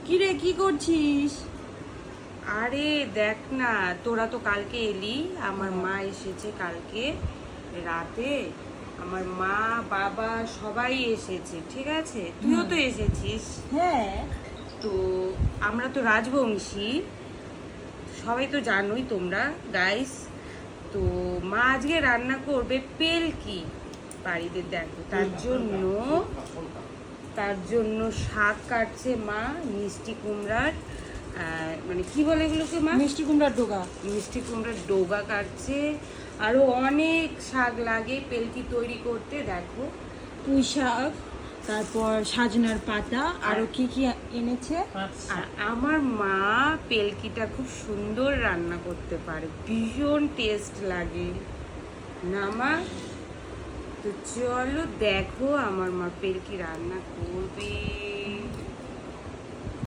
কিরে কি করছিস? আরে দেখ না, তোরা তো কালকে এলি, আমার মা এসেছে কালকে রাতে। আমার মা বাবা সবাই এসেছে, ঠিক আছে, তুইও তো এসেছিস। হ্যাঁ। তো আমরা তো রাজবংশী, সবাই তো জানোই তোমরা গাইস। তো মা আজকে রান্না করবে পেলকি বাড়িতে, দেখো তার জন্য শাক কাটছে মা, মিষ্টি কুমড়ার মানে কি বলে এগুলোকে মা? মিষ্টি কুমড়ার ডোগা। মিষ্টি কুমড়ার ডোগা কাটছে। আরো অনেক শাক লাগে পেলকি তৈরি করতে, দেখো। পুঁই শাক, তারপর সাজনার পাতা, আরো কি কি এনেছে। আর আমার মা পেলকিটা খুব সুন্দর রান্না করতে পারে, ভীষণ টেস্ট লাগে না মা? তো চলো দেখো আমার মা পেলকি রান্না করবে।